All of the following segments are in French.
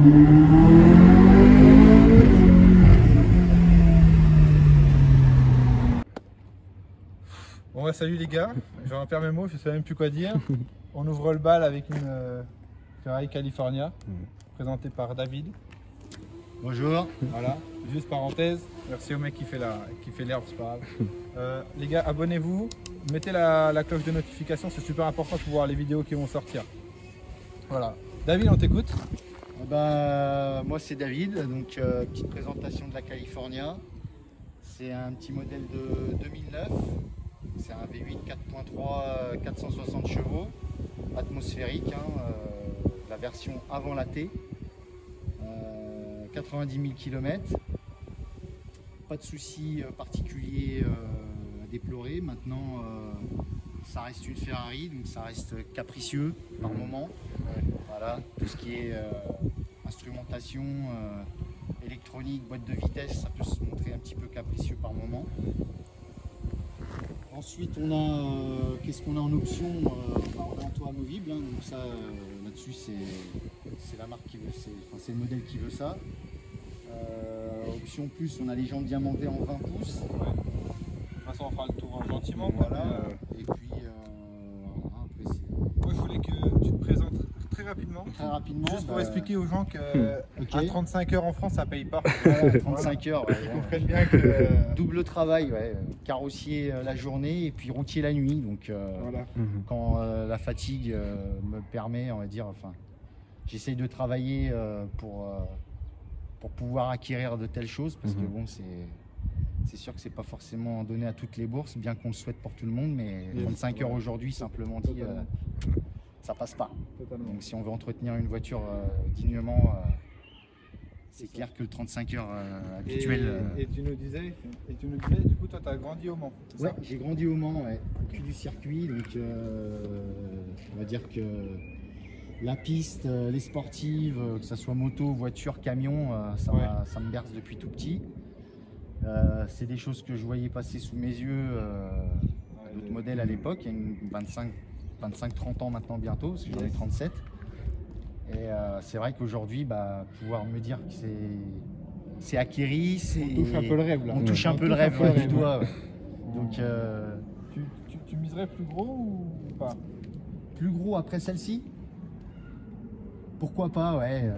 Bon bah salut les gars, j'en perds mes mots, je sais même plus quoi dire. On ouvre le bal avec une Ferrari California, présentée par David. Bonjour. Voilà, juste parenthèse, merci au mec qui fait l'herbe, c'est pas grave. Les gars, abonnez-vous, mettez la cloche de notification, c'est super important pour voir les vidéos qui vont sortir. Voilà. David, on t'écoute. Moi c'est David, donc petite présentation de la California. C'est un petit modèle de 2009. C'est un V8 4.3 460 chevaux, atmosphérique, la version avant la T, 90 000 km. Pas de soucis particuliers à déplorer. Maintenant, ça reste une Ferrari, donc ça reste capricieux par moment. Voilà, tout ce qui est instrumentation, électronique, boîte de vitesse, ça peut se montrer un petit peu capricieux par moment. Ensuite, on a qu'est-ce qu'on a en option? On a un toit amovible, donc ça, là-dessus, c'est la marque qui veut, c'est le modèle qui veut ça. Option plus, on a les jantes diamantées en 20 pouces. Ouais. De toute façon, on fera le tour gentiment. Voilà. Et puis, après, moi, je voulais que tu te présentes très rapidement. Juste pour expliquer aux gens que à 35 heures en France, ça paye pas. Voilà, 35 heures. Ils comprennent bien que double travail, carrossier la journée et puis routier la nuit. Donc, voilà. Quand la fatigue me permet, on va dire, j'essaye de travailler pour pouvoir acquérir de telles choses, parce que bon, c'est sûr que c'est pas forcément donné à toutes les bourses, bien qu'on le souhaite pour tout le monde, mais 35 heures aujourd'hui, simplement dit, ça passe pas. Totalement. Donc si on veut entretenir une voiture dignement, c'est clair que le 35 heures habituel. Et tu nous disais, du coup, toi, tu as grandi au Mans. Ouais, j'ai grandi au Mans, au cul du circuit, donc on va dire que la piste, les sportives, que ce soit moto, voiture, camion, ça me berce depuis tout petit. C'est des choses que je voyais passer sous mes yeux, d'autres modèles à l'époque, il y a une 25-30 ans maintenant bientôt, parce que j'en ai 37. Et c'est vrai qu'aujourd'hui, pouvoir me dire que c'est acquéri, on touche un peu le rêve là. On touche un peu le rêve du doigt. Ouais. Donc, tu miserais plus gros ou pas? Plus gros après celle-ci? Pourquoi pas, ouais.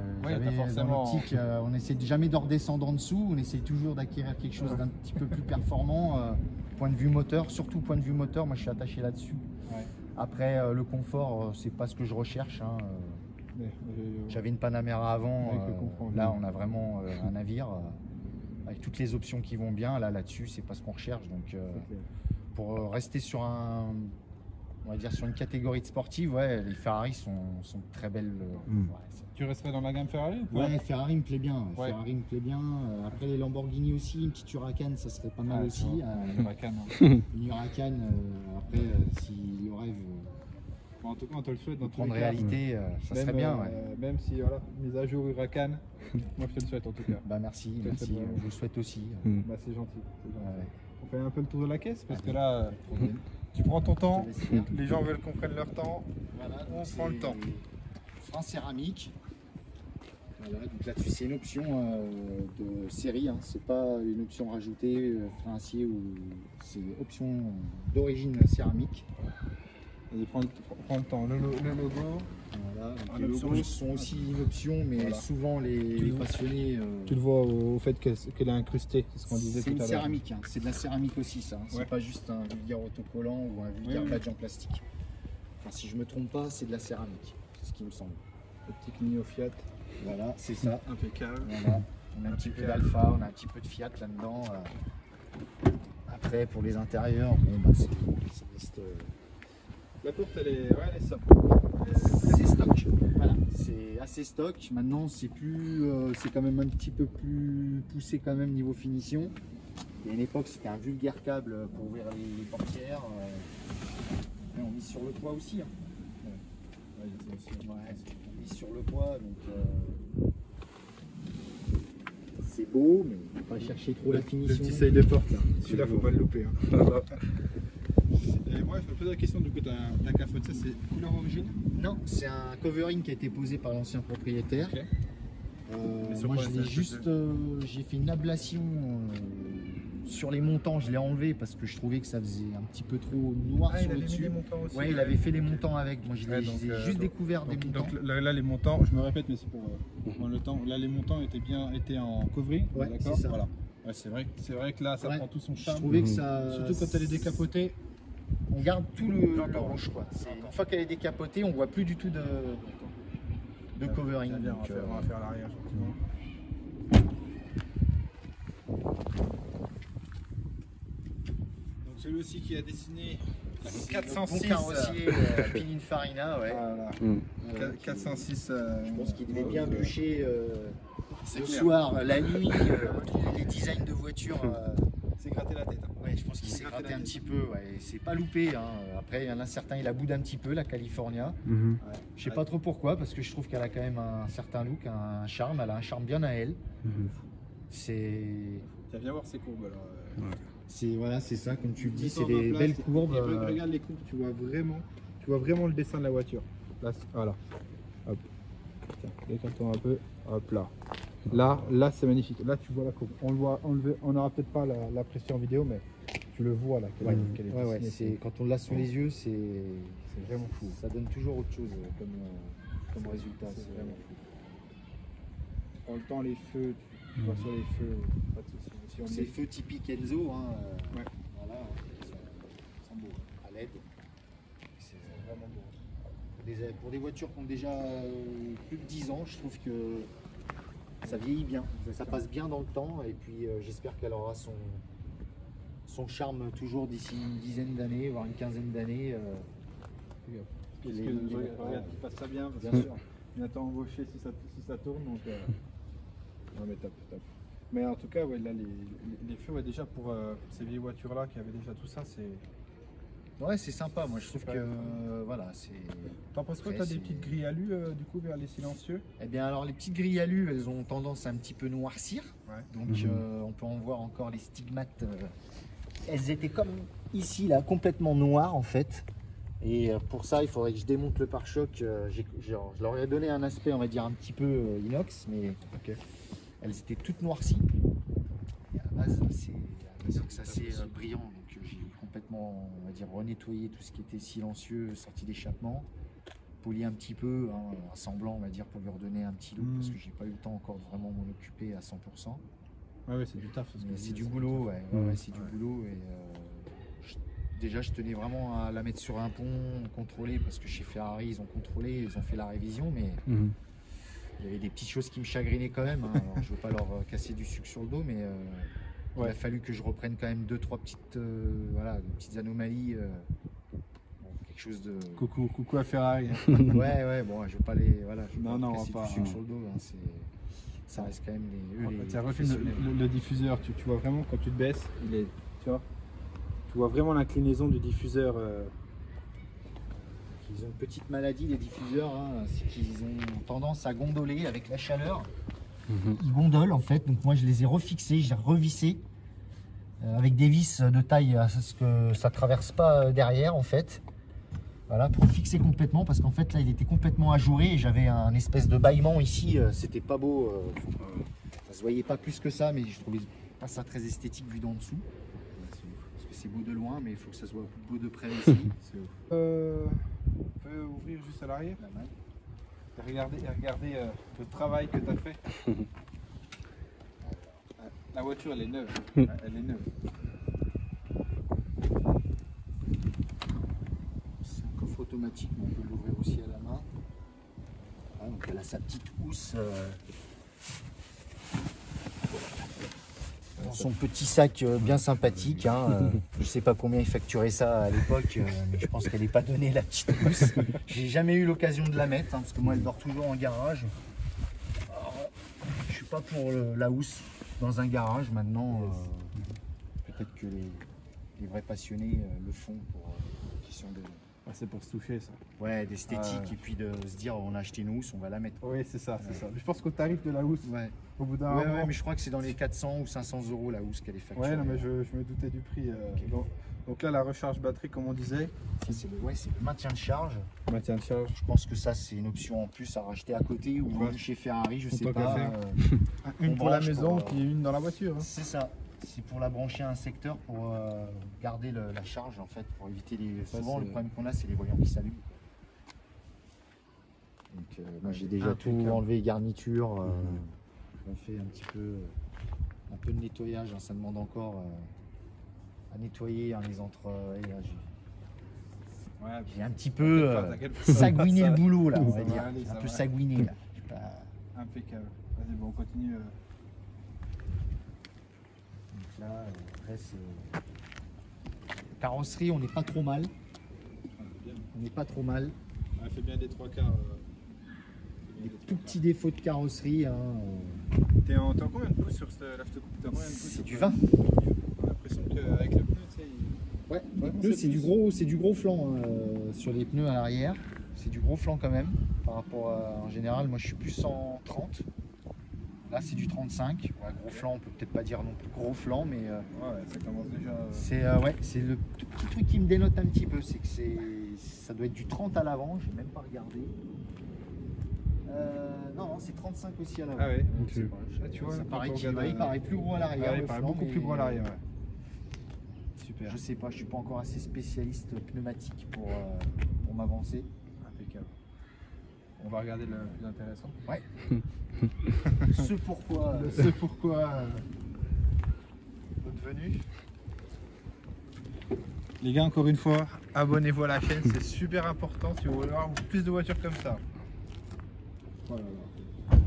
Dans l'optique, on essaie jamais de redescendre en dessous, on essaie toujours d'acquérir quelque chose d'un petit peu plus performant, point de vue moteur, surtout point de vue moteur, moi je suis attaché là-dessus. Ouais. Après, le confort, c'est pas ce que je recherche. J'avais une Panamera avant, là on a vraiment un navire avec toutes les options qui vont bien, là-dessus c'est pas ce qu'on recherche. Donc pour rester sur on va dire sur une catégorie de sportive, les Ferrari sont très belles. Tu resterais dans la gamme Ferrari ou pas? Ouais, Ferrari me plaît bien. Ferrari me plaît bien. Après les Lamborghini aussi, une petite Huracan, ça serait pas mal aussi. Une Huracan, après si le rêve. En tout cas, on te le souhaite dans prendre réalité, ça serait bien. Même si mise à jour Huracan, moi je te le souhaite en tout cas. Merci, je vous le souhaite aussi. C'est gentil. On fait un peu le tour de la caisse parce que là, tu prends ton temps, les gens veulent qu'on prenne leur temps, on prend le temps. Frein céramique. Voilà, donc là-dessus c'est une option de série, c'est pas une option rajoutée, frein acier, ou c'est option d'origine céramique. Et prends le temps, le logo. Voilà, les logos sont aussi une option, mais souvent les passionnés. Tu le vois au fait qu'elle est incrustée, c'est ce qu'on disait tout à l'heure. C'est une céramique, c'est de la céramique aussi ça. C'est pas juste un vulgaire autocollant ou un vulgaire badge en plastique. Enfin, si je me trompe pas, c'est de la céramique, c'est ce qui me semble. Le petit Clio Fiat. Voilà, c'est ça. Impeccable. Voilà. On a un petit peu d'Alfa, on a un petit peu de Fiat là-dedans. Après, pour les intérieurs, ça reste. La porte, elle est stock. C'est stock. Voilà, c'est assez stock. Maintenant, c'est quand même un petit peu plus poussé quand même niveau finition. Il y a une époque, c'était un vulgaire câble pour ouvrir les portières. On mise sur le toit aussi. On mise sur le toit, donc c'est beau, mais il ne faut pas chercher trop la finition. Le petit seuil de porte, celui-là, faut pas le louper. Et moi, je me pose la question, du coup, ta capote, ça c'est couleur origine? Non, c'est un covering qui a été posé par l'ancien propriétaire. Moi, j'ai fait une ablation sur les montants, je l'ai enlevé parce que je trouvais que ça faisait un petit peu trop noir sur le dessus. Ouais, il avait fait les montants avec. Moi, je l'ai juste découvert des montants. Donc là, les montants, je me répète, mais c'est pour le temps. Là, les montants étaient en covré. Ouais, c'est ça. Voilà. Ouais, c'est vrai que là, ça prend tout son charme. Je trouvais que ça. Surtout quand elle est décapotée. On garde tout le rouge, quoi. Une fois qu'elle est décapotée, on voit plus du tout de covering. On va faire l'arrière gentiment. Donc celui aussi qui a dessiné 406 carrossier Pininfarina, ouais. Voilà. 406. Je pense qu'il devait bien bûcher le soir, la nuit, les designs de voitures. C'est gratté la tête. Ouais, je pense qu'il s'est gratté un petit peu. Ouais. C'est pas loupé. Hein. Après, il y en a certains, il a boudé un petit peu, la California. Ouais. Je sais pas trop pourquoi, parce que je trouve qu'elle a quand même un certain look, un charme. Elle a un charme bien à elle. C'est. Tu viens voir ses courbes alors. Voilà, c'est ça, comme tu le dis, c'est des belles courbes. Regarde les courbes, tu vois vraiment le dessin de la voiture. Là, voilà. Hop. Tiens, décale-toi un peu. Hop là. Là c'est magnifique. Là tu vois la courbe. On le voit enlever. On n'aura peut-être pas la pression vidéo, mais tu le vois là. Quand on l'a sous les yeux, c'est vraiment fou. Ça donne toujours autre chose comme résultat. C'est vraiment fou. Prends le temps, les feux, tu vois sur les feux, pas de soucis. C'est les feux typiques Enzo. Hein, voilà, ils sont beaux. À LED. C'est vraiment beau. Pour des voitures qui ont déjà plus de 10 ans, je trouve que ça vieillit bien, ça passe bien dans le temps et puis j'espère qu'elle aura son charme toujours d'ici une dizaine d'années, voire une quinzaine d'années. Regarde qu'il fasse ça bien, bien sûr. Bientôt embauché si ça tourne, donc non mais top. Mais en tout cas, ouais, là les feux, ouais, déjà pour ces vieilles voitures là qui avaient déjà tout ça, c'est. Ouais, c'est sympa, moi je trouve que voilà, c'est. T'en penses quoi? T'as des petites grilles alu du coup vers les silencieux? Eh bien alors les petites grilles alu, elles ont tendance à un petit peu noircir, donc on peut en voir encore les stigmates. Elles étaient comme ici là, complètement noires en fait. Et pour ça, il faudrait que je démonte le pare-choc. Je leur ai donné un aspect, on va dire un petit peu inox, mais elles étaient toutes noircies. Et à la base, c'est assez brillant. Donc j'ai complètement, on va dire, renettoyé tout ce qui était silencieux, sortie d'échappement, poli un petit peu, hein, un semblant, on va dire, pour lui redonner un petit look, parce que j'ai pas eu le temps encore de vraiment m'en occuper à 100%. Ouais, c'est du taf. C'est du boulot, c'est du boulot. Et déjà, je tenais vraiment à la mettre sur un pont, contrôler, parce que chez Ferrari, ils ont contrôlé, ils ont fait la révision, mais il y avait des petites choses qui me chagrinaient quand même. Hein. Alors, je veux pas leur casser du sucre sur le dos, mais il a fallu que je reprenne quand même 2-3 petites, petites anomalies. Quelque chose de. Coucou à Ferrari. ouais, bon, je veux pas les. Voilà, je veux pas casser du sucre sur le dos. Hein, ça reste quand même le diffuseur, tu vois vraiment quand tu te baisses, tu vois vraiment l'inclinaison du diffuseur. Ils ont une petite maladie, les diffuseurs, hein, c'est qu'ils ont tendance à gondoler avec la chaleur. Ils gondolent en fait, donc moi je les ai refixés, j'ai revissé avec des vis de taille à ce que ça traverse pas derrière en fait. Voilà, pour fixer complètement, parce qu'en fait là il était complètement ajouré et j'avais un espèce de bâillement ici, c'était pas beau, ça se voyait pas plus que ça, mais je trouvais pas ça très esthétique vu d'en dessous. Parce que c'est beau de loin, mais il faut que ça soit beau de près ici. On peut ouvrir juste à l'arrière et regarder le travail que tu as fait. La voiture elle est neuve, elle est neuve. Automatique, mais on peut l'ouvrir aussi à la main. Voilà, donc elle a sa petite housse, son petit sac bien sympathique. Hein, je sais pas combien il facturait ça à l'époque, mais je pense qu'elle n'est pas donnée la petite housse. J'ai jamais eu l'occasion de la mettre, hein, parce que moi elle dort toujours en garage. Alors, je suis pas pour la housse dans un garage maintenant. Peut-être que les vrais passionnés le font pour question Ah, c'est pour se toucher ça. Ouais, d'esthétique et puis de se dire on a acheté une housse, on va la mettre. Oui, c'est ça, c'est ça. Je pense qu'au tarif de la housse, au bout d'un moment... Ouais, mais je crois que c'est dans les 400 ou 500 euros la housse qu'elle est facturée. Ouais, non, mais je me doutais du prix. Donc là, la recharge batterie, comme on disait. C'est le maintien de charge. Maintien de charge. Je pense que ça, c'est une option en plus à racheter à côté ou chez Ferrari, je sais pas. Une pour la maison, puis une dans la voiture. Hein. C'est ça. C'est pour la brancher à un secteur pour garder la charge en fait, pour éviter les. Souvent, le problème qu'on a, c'est les voyants qui s'allument. Donc, moi, j'ai déjà tout enlevé, garniture. On fait un petit peu, de nettoyage. Hein, ça demande encore à nettoyer les entre. J'ai un petit peu sagouiné le boulot là, on va dire. Un peu sagouiné là. Impeccable. Vas-y, bon, on continue. Donc là, après c'est carrosserie, on n'est pas trop mal. On n'est pas trop mal. Elle fait bien des trois quarts. Des tout petits défauts de carrosserie. Hein. T'es en combien de pouces sur cette coupe? C'est du 20. J'ai l'impression qu'avec le pneu, tu sais. Ouais, les pneus c'est du gros flanc hein, sur les pneus à l'arrière. C'est du gros flanc quand même. Par rapport à, en général, moi je suis plus en 30. Là c'est du 35. Ouais, gros flanc, on peut peut-être pas dire non plus gros flanc, mais ouais, ça commence déjà. C'est le tout petit truc qui me dénote un petit peu, c'est que ça doit être du 30 à l'avant. J'ai même pas regardé. Non, c'est 35 aussi à l'avant. Ah ouais. Tu vois, ça paraît il paraît plus gros à l'arrière. Il paraît beaucoup plus gros à l'arrière. Ouais. Super. Je sais pas, je suis pas encore assez spécialiste pneumatique pour m'avancer. Impeccable. On va regarder le plus intéressant. Ouais. Ce pourquoi notre venue. Les gars, encore une fois, abonnez-vous à la chaîne, c'est super important si vous voulez avoir plus de voitures comme ça. Oh là là.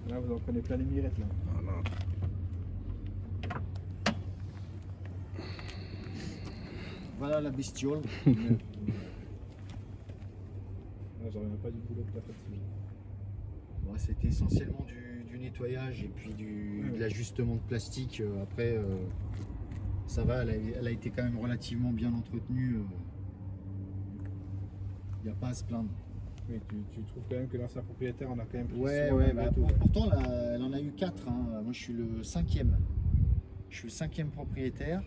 Là, vous en prenez plein les mirettes là. Voilà. Voilà la bestiole. J'en reviens pas du boulot de la fatigue. Bon, c'était essentiellement du nettoyage et puis de l'ajustement de plastique. Après, ça va, elle a été quand même relativement bien entretenue. Il n'y a pas à se plaindre. Oui, tu trouves quand même que l'ancien propriétaire en a quand même pris pourtant elle en a eu 4. Hein. Moi je suis le 5e. Je suis le 5e propriétaire.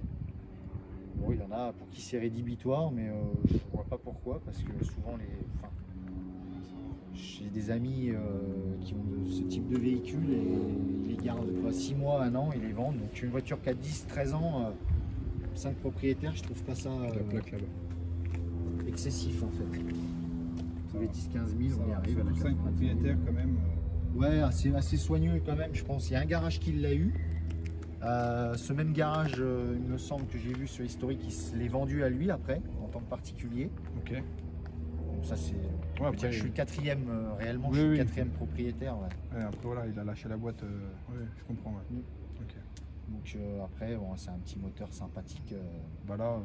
Bon, il y en a pour qui c'est rédhibitoire, mais je ne vois pas pourquoi, parce que souvent j'ai des amis qui ont ce type de véhicule et ils les gardent 6 mois, 1 an, ils les vendent. Donc une voiture qui a 10, 13 ans, 5 propriétaires, je trouve pas ça excessif en fait. Tous les 10-15 000, on y arrive. 5 propriétaires quand même. Ouais, assez soigneux quand même, je pense. Il y a un garage qui l'a eu. Ce même garage, il me semble que j'ai vu sur l'historique, il l'est vendu à lui après, en tant que particulier. Ok. Donc ça c'est. Je suis le 4e réellement, je suis le 4e propriétaire. Ouais, après voilà, il a lâché la boîte. Oui, je comprends. Ouais. Okay. Donc après, bon, c'est un petit moteur sympathique. Voilà.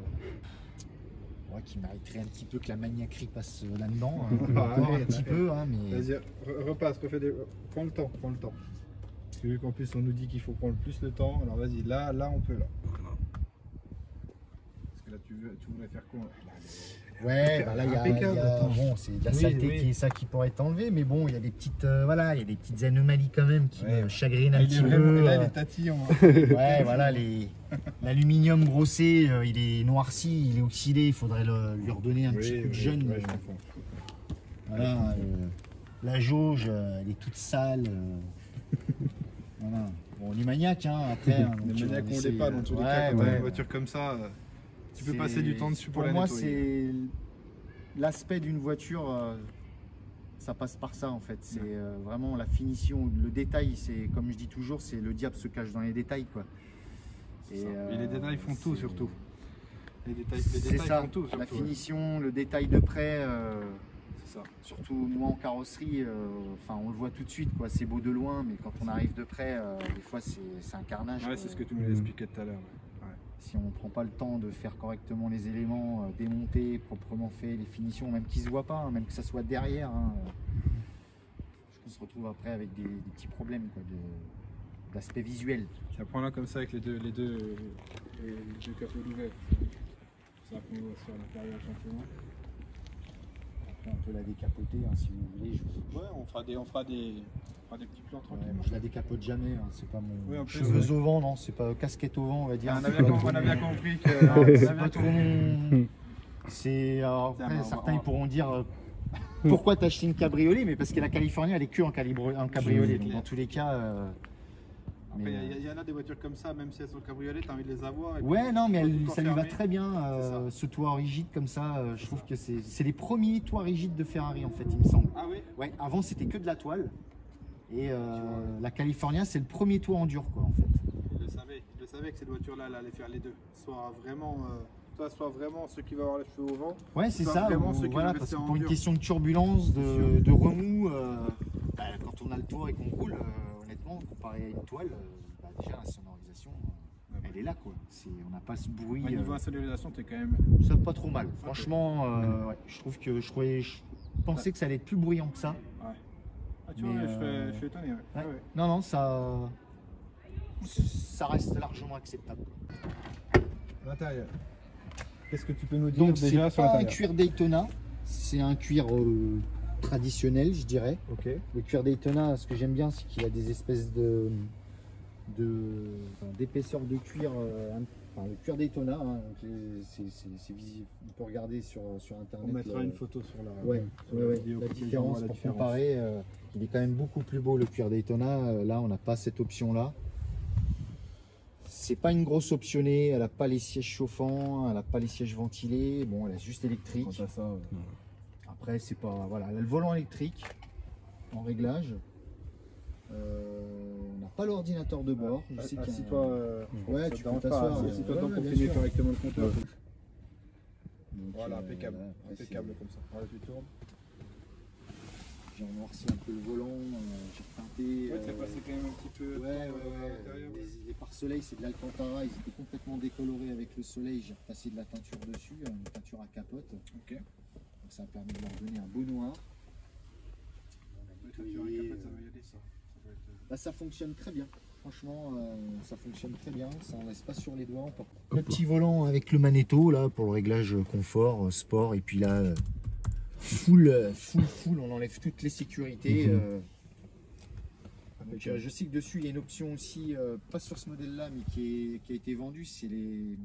Qui mériterait un petit peu que la maniaquerie passe là-dedans. Un petit peu, hein, mais. Vas-y, repasse, prends le temps. Parce que vu qu'en plus on nous dit qu'il faut prendre plus le temps, alors vas-y, là on peut là. Parce que là tu voulais faire quoi? Ouais, bah là il y a bon, c'est de la saleté qui est ça qui pourrait être enlevé, mais bon, il y a des petites il y a des petites anomalies quand même qui me chagrinent un petit peu. Là, les tatillons. Ouais, voilà, l'aluminium grossé, il est noirci, il est oxydé, il faudrait lui redonner un petit coup de jeune. Ouais, je comprends. Voilà, la jauge, elle est toute sale. Voilà. Bon, on est maniaque, hein, après. Les maniaques, on l'est pas dans tous les cas. Quand une voiture comme ça, tu peux passer du temps dessus pour la nettoyer. Pour moi, c'est l'aspect d'une voiture, ça passe par ça en fait. C'est vraiment la finition, le détail. C'est comme je dis toujours, c'est le diable se cache dans les détails, quoi. Et les détails font tout surtout. Les détails font tout surtout. La finition, le détail de près. Ça. Surtout moi en carrosserie, on le voit tout de suite, quoi. C'est beau de loin, mais quand on arrive de près, des fois c'est un carnage. Ouais, c'est ce que tu me l'expliquais tout à l'heure. Si on ne prend pas le temps de faire correctement les éléments, démonter, proprement fait, les finitions, même qu'ils ne se voient pas, hein, même que ça soit derrière, on se retrouve après avec des petits problèmes d'aspect visuel. Tu apprends là comme ça avec les deux capots ouverts. Ça peut sur l'intérieur gentiment. Après, on peut la décapoter hein, si vous voulez. Ouais, on fera des petits plans tranquilles. Ouais, je la décapote jamais, hein, c'est pas mon plus, cheveux au vent, non, c'est pas casquette au vent, on va dire. On a bien compris que c'est pas trop mon... C'est après certains pourront dire pourquoi t'as acheté une cabriolet, mais parce que la Californie elle est que en cabriolet. Donc dans tous les cas. Après, il y en a des voitures comme ça, même si elles sont cabriolet, t'as envie de les avoir. Ouais, non, mais ça lui va très bien, ce toit rigide comme ça. Je trouve que c'est les premiers toits rigides de Ferrari en fait, il me semble. Ah oui? Ouais, avant c'était que de la toile. Et la California, c'est le premier toit en dur, quoi, en fait. Il le savait que cette voiture-là, elle allait faire les deux. Soit vraiment ceux qui vont avoir les cheveux au vent. Ouais, c'est ça. Voilà, parce que pour une dur. question de turbulence, de remous, quand on a le toit et qu'on roule, honnêtement, comparé à une toile, déjà la sonorisation, elle est là, quoi. On n'a pas ce bruit. Au niveau sonorisation, t'es quand même. Ça pas trop mal. Franchement, ouais, je trouve que je pensais que ça allait être plus bruyant que ça. Ouais. Ah, tu vois, je suis étonné. Ouais. Ouais. Ouais. Non, ça reste largement acceptable. L'intérieur. Qu'est-ce que tu peux nous dire donc déjà sur l'intérieur? C'est pas un cuir Daytona, c'est un cuir traditionnel, je dirais. Ok. Le cuir Daytona, ce que j'aime bien, c'est qu'il a des espèces d'épaisseur de cuir. Le cuir Daytona, hein, c'est visible. On peut regarder sur internet. On mettra une photo sur la, vidéo. La différence pour comparer, il est quand même beaucoup plus beau le cuir Daytona. Là, on n'a pas cette option-là. C'est pas une grosse optionnée. Elle n'a pas les sièges chauffants, elle n'a pas les sièges ventilés. Bon, elle est juste électrique. Quant à ça, après, c'est pas. Voilà, elle a le volant électrique en réglage. On n'a pas l'ordinateur de bord. Je sais assis-toi. Ouais, tu peux t'asseoir. Assis-toi pour finir correctement le compteur. Voilà, impeccable. Impeccable comme ça. Voilà, tu tournes. J'ai noirci un peu le volant, j'ai repeinté. Ouais, tu as passé quand même un petit peu. Ouais. Les pare-soleils, c'est de l'Alcantara. Ils étaient complètement décolorés avec le soleil. J'ai repassé de la teinture dessus, une teinture à capote. Ok. Donc ça a permis de leur donner un beau noir. La teinture à capote, ça va y aller ça. Ça fonctionne très bien. Franchement, ça fonctionne très bien. Ça ne laisse pas sur les doigts. Le petit volant avec le magnéto là pour le réglage confort, sport. Et puis là, full, on enlève toutes les sécurités. Donc, je sais que dessus il y a une option aussi, pas sur ce modèle là, mais qui a été vendue, c'est les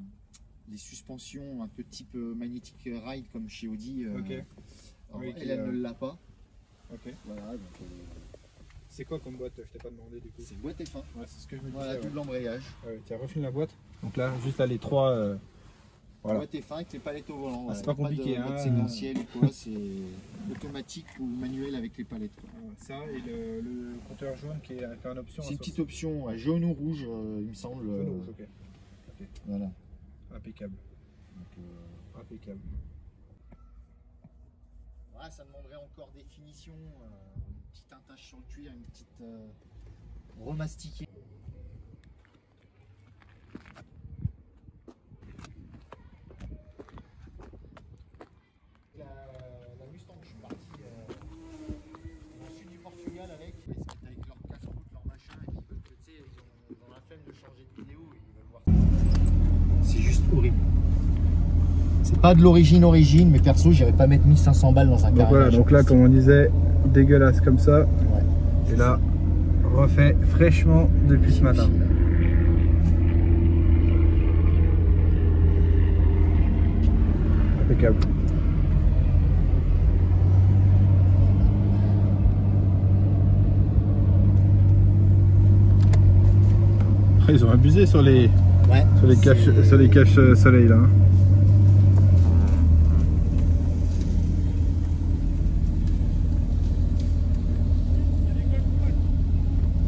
suspensions un peu type Magnetic Ride comme chez Audi. Ok. Alors, elle ne l'a pas. Ok. Voilà, donc, c'est quoi comme boîte? Je t'ai pas demandé du coup. C'est une boîte F1. Ouais, c'est ce que je me disais. Voilà, double embrayage. Tiens, refile la boîte. Donc là, juste là, les trois. Voilà. Boîte F1 avec les palettes au volant. C'est pas compliqué. Pas de séquentiel ou quoi, c'est automatique ou manuel avec les palettes. Quoi. Ça et le compteur jaune qui est en option. C'est une petite option, jaune ou rouge, il me semble. Jaune ou rouge, ok. Voilà. Impeccable. Donc, impeccable. Voilà, ça demanderait encore des finitions, une petite intache sur le cuir, une petite remastiquée. La Mustang, je suis parti dans le sud du Portugal avec leur casse-route, leur machin, et puis tu sais, ils ont dans la flemme de changer de vidéo, ils veulent voir. C'est juste horrible. C'est pas de l'origine, mais perso, j'irais pas mettre 1500 balles dans un carré. Voilà, donc là, comme on disait, dégueulasse comme ça. Ouais. Et là, refait fraîchement depuis ce matin. Impeccable. Ils ont abusé sur les, sur les caches soleil là.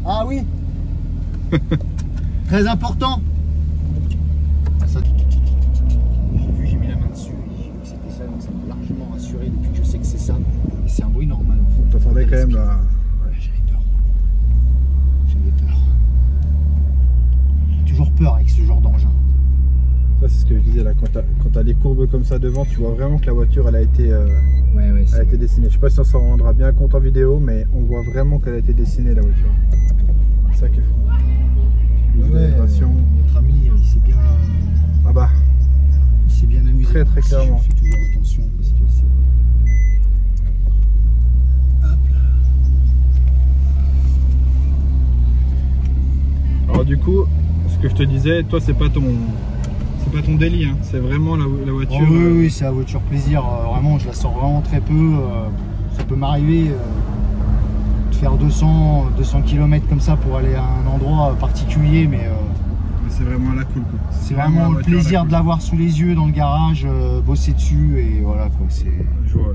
Ah oui. Très important. J'ai mis la main dessus, j'ai vu que c'était ça, donc ça m'a largement rassuré depuis que je sais que c'est ça. Et c'est un bruit normal. On t'entendait quand même là. Ouais, j'avais peur. J'ai toujours peur avec ce genre d'engin. Ça c'est ce que je disais là, quand tu as des courbes comme ça devant, tu vois vraiment que la voiture elle a été, elle a été dessinée. Je sais pas si on s'en rendra bien compte en vidéo, mais on voit vraiment qu'elle a été dessinée la voiture. C'est ça qui est fou. Ouais, notre ami il s'est bien, il s'est bien amusé. très clairement. Je fais toujours attention parce que c'est... Alors du coup, ce que je te disais, toi c'est pas ton délit, hein. C'est vraiment la voiture. Oh, oui, c'est la voiture plaisir. Vraiment, je la sors vraiment très peu. Ça peut m'arriver de faire 200 km comme ça pour aller à un endroit particulier, mais c'est vraiment la cool. C'est vraiment le plaisir de l'avoir sous les yeux dans le garage, bosser dessus et voilà quoi. Je vois.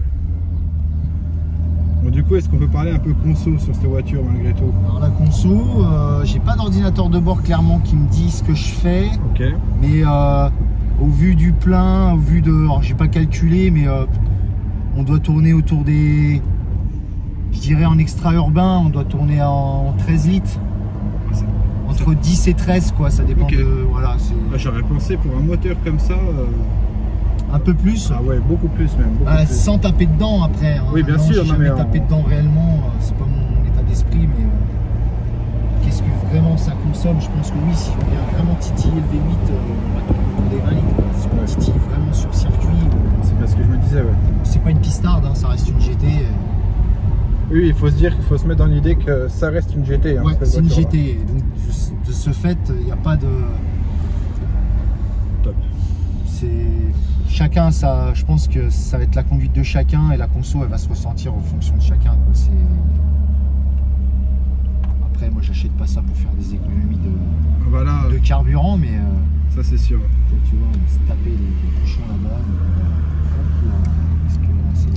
Bon, du coup, est-ce qu'on peut parler un peu conso sur cette voiture malgré tout? Alors la conso, j'ai pas d'ordinateur de bord clairement qui me dit ce que je fais. Ok. Mais au vu du plein, au vu de, alors j'ai pas calculé, mais on doit tourner autour des, je dirais en extra urbain, on doit tourner en 13 litres. Entre 10 et 13 quoi, ça dépend de, voilà. J'aurais pensé pour un moteur comme ça. Un peu plus. Ah ouais, beaucoup plus même. Plus. Sans taper dedans après. Hein. Oui, bien sûr. J'ai jamais tapé dedans réellement, c'est pas mon état d'esprit, mais qu'est-ce que vraiment ça consomme? Je pense que oui, si on vient vraiment titiller le V8, on va tourner autour des 20 litres. Si on titille vraiment sur circuit. C'est parce que je me disais, ouais. C'est pas une pistarde, hein, ça reste une GT. Oui, il faut se dire qu'il faut se mettre dans l'idée que ça reste une GT. Hein, ouais, c'est une GT. Donc de ce fait, il n'y a pas de. Top. C'est. Chacun, ça, je pense que ça va être la conduite de chacun et la conso elle va se ressentir en fonction de chacun. Après moi j'achète pas ça pour faire des économies de carburant, mais ça c'est sûr. Tu vois, on va se taper les bouchons là-bas. Est-ce que là c'est...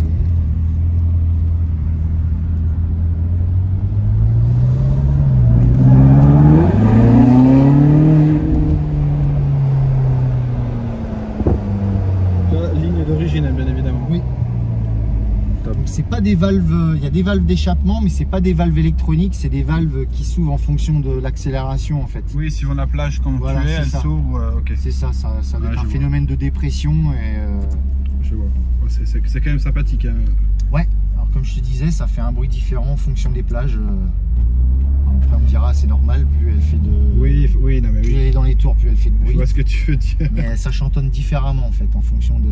Bien évidemment. Oui. Donc c'est pas des valves, il y a des valves d'échappement, mais c'est pas des valves électroniques, c'est des valves qui s'ouvrent en fonction de l'accélération en fait. Oui, suivant la plage quand voilà, tu es, elle s'ouvre. Okay. C'est ça doit être un phénomène de dépression et. Je vois. C'est quand même sympathique. Hein. Ouais. Alors comme je te disais, ça fait un bruit différent en fonction des plages. Après on me dira c'est normal, plus elle fait de. Oui, non mais plus elle est dans les tours, plus elle fait de bruit. Je vois ce que tu veux dire. Mais ça chantonne différemment en fait, en fonction de.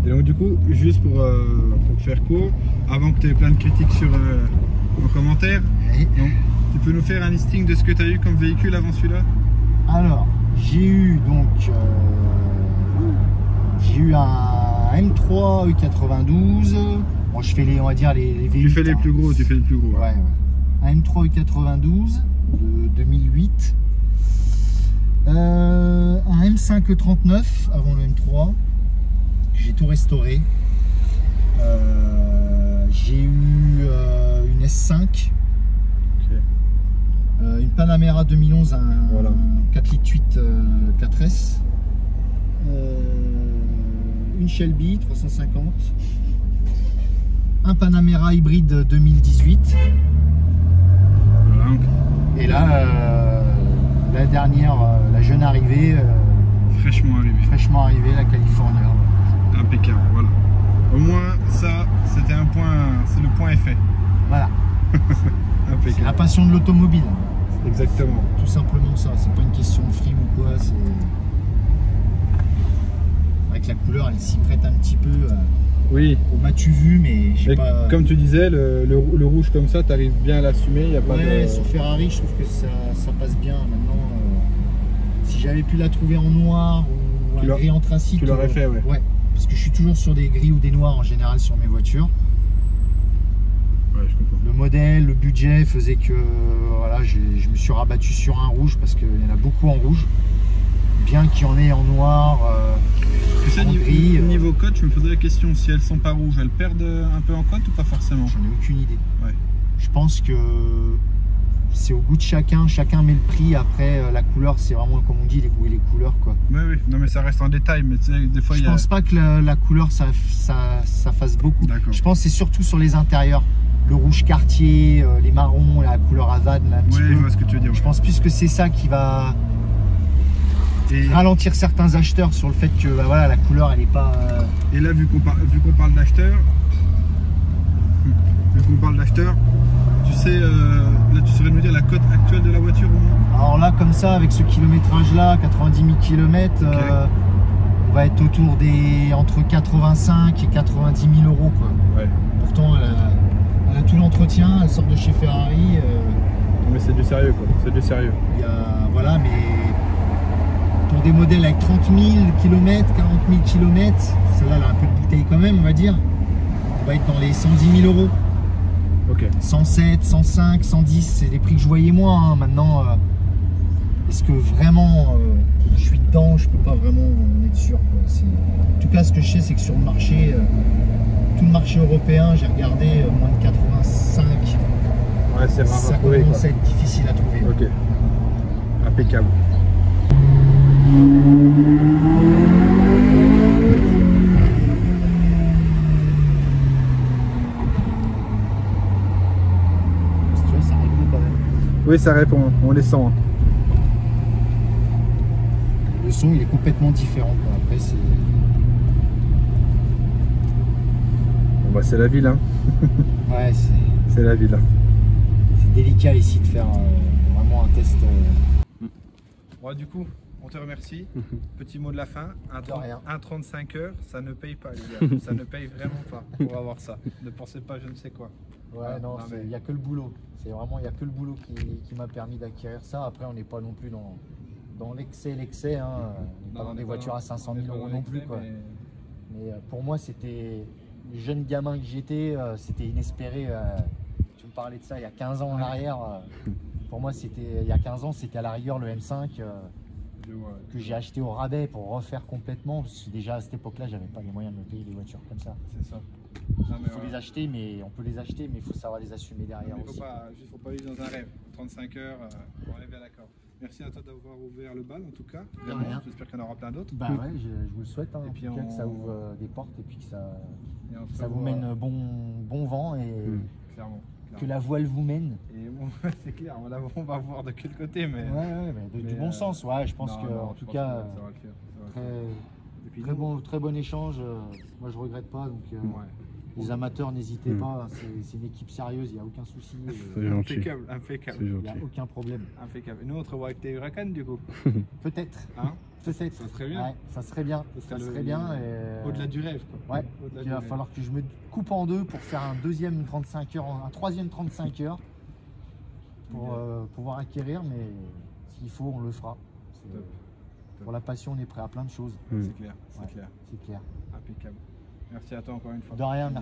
Et donc du coup, juste pour faire court, avant que tu aies plein de critiques en commentaire, donc, tu peux nous faire un listing de ce que tu as eu comme véhicule avant celui-là? Alors, j'ai eu donc un M3 E92. Bon, je fais on va dire les V8. Tu fais les plus gros, tu fais les plus gros. Ouais. Un M3 E92 de 2008. Un M5 E39 avant le M3. J'ai tout restauré. J'ai eu une S5. Une Panamera 2011, un 4 litres 8 4S. Une Shelby 350. Un Panamera hybride 2018. Et là, la dernière, la jeune arrivée. Fraîchement arrivée, la California. Impeccable, voilà. Au moins, ça, c'était un point, c'est le point est fait. Voilà. C'est la passion de l'automobile. Exactement. Tout simplement ça, c'est pas une question de frime ou quoi, c'est... Avec la couleur, elle s'y prête un petit peu. Oui. M'as-tu vu, mais j'ai pas... Comme tu disais, le rouge comme ça, tu arrives bien à l'assumer, il n'y a pas de... sur Ferrari, je trouve que ça passe bien. Maintenant, si j'avais pu la trouver en noir ou un gris anthracite... Tu l'aurais fait, ouais. Parce que je suis toujours sur des gris ou des noirs en général sur mes voitures. Ouais, je comprends. Le modèle, le budget faisait que voilà, je me suis rabattu sur un rouge parce qu'il y en a beaucoup en rouge. Bien qu'il y en ait en noir, en gris. Niveau cote, je me posais la question, si elles sont pas rouges, elles perdent un peu en cote ou pas forcément? J'en ai aucune idée. Ouais. Je pense que c'est au goût de chacun met le prix. Après la couleur, c'est vraiment comme on dit, les goûts et les couleurs quoi. Oui, non mais ça reste en détail, mais tu sais, des fois je pense pas que la couleur ça fasse beaucoup. Je pense que c'est surtout sur les intérieurs, le rouge quartier, les marrons, la couleur Havane là, un petit peu. Je vois ce que tu veux dire. Je pense plus que c'est ça qui va ralentir certains acheteurs sur le fait que bah, voilà, la couleur elle est pas. Et là vu qu'on parle d'acheteurs, tu sais, là tu saurais nous dire la cote actuelle de la voiture au moins? Alors là, comme ça, avec ce kilométrage-là, 90 000 km, on va être autour des entre 85 et 90 000 euros, quoi. Ouais. Pourtant, elle a tout l'entretien, elle sort de chez Ferrari. Mais c'est du sérieux, quoi. C'est du sérieux. Voilà, mais pour des modèles avec 30 000 km, 40 000 km, celle-là, elle a un peu de bouteille quand même, on va dire. On va être dans les 110 000 euros. Ok. 107, 105, 110, c'est les prix que je voyais moi. Hein. Maintenant, est-ce que vraiment je suis dedans? Je peux pas vraiment en être sûr. En tout cas, ce que je sais, c'est que sur le marché, tout le marché européen, j'ai regardé moins de 85. Ouais, c'est rare ça à trouver. commence à être difficile à trouver. Ok. Impeccable. Tu vois, ça répond quand même. Oui, ça répond, on les sent. Le son, il est complètement différent, quoi. Après, c'est... Bon, bah, c'est la ville, hein. Ouais, c'est la ville. C'est délicat ici de faire vraiment un test. Bon, du coup, on te remercie. Petit mot de la fin. Un 35 heures, ça ne paye pas, les gars. Ça ne paye vraiment pas pour avoir ça. Ne pensez pas je ne sais quoi. Ouais, non, il n'y a que le boulot. C'est vraiment, il n'y a que le boulot qui m'a permis d'acquérir ça. Après, on n'est pas non plus dans l'excès, hein. On n'est pas dans des voitures à 500 000 euros non plus, quoi. Mais pour moi, c'était jeune gamin que j'étais, c'était inespéré. Tu me parlais de ça il y a 15 ans en arrière. Pour moi, c'était il y a 15 ans, c'était à la rigueur le M5 que j'ai acheté au rabais pour refaire complètement. Parce que déjà à cette époque-là, j'avais pas les moyens de me payer des voitures comme ça. C'est ça. Il faut les acheter, mais on peut les acheter, mais il faut savoir les assumer derrière aussi. Il ne faut pas vivre dans un rêve. 35 heures, on est bien d'accord. Merci à toi d'avoir ouvert le bal en tout cas. J'espère qu'il y en aura plein d'autres. Bah ouais, je vous le souhaite. Hein, et puis que ça ouvre des portes et puis que ça vous mène bon vent et clairement. Que la voile vous mène. Et bon, c'est clair, on va voir de quel côté, mais... Ouais, mais du bon sens, ouais, je pense en tout cas, très bon échange, moi je regrette pas, donc les amateurs n'hésitez pas, c'est une équipe sérieuse, il n'y a aucun souci. Impeccable, il n'y a aucun problème. Impeccable. Et nous on te revoit avec tes Huracan du coup. Peut-être. Hein? Peut-être. Ça serait bien. Ouais, ça serait bien. Ça serait bien. Au-delà du rêve, quoi. Ouais. Il va falloir que je me coupe en deux pour faire un deuxième 35 heures, un troisième 35 heures pour pouvoir acquérir, mais s'il faut, on le fera. Pour la passion, on est prêt à plein de choses. C'est clair, c'est clair. C'est clair. Impeccable. Merci à toi encore une fois. De rien, merci.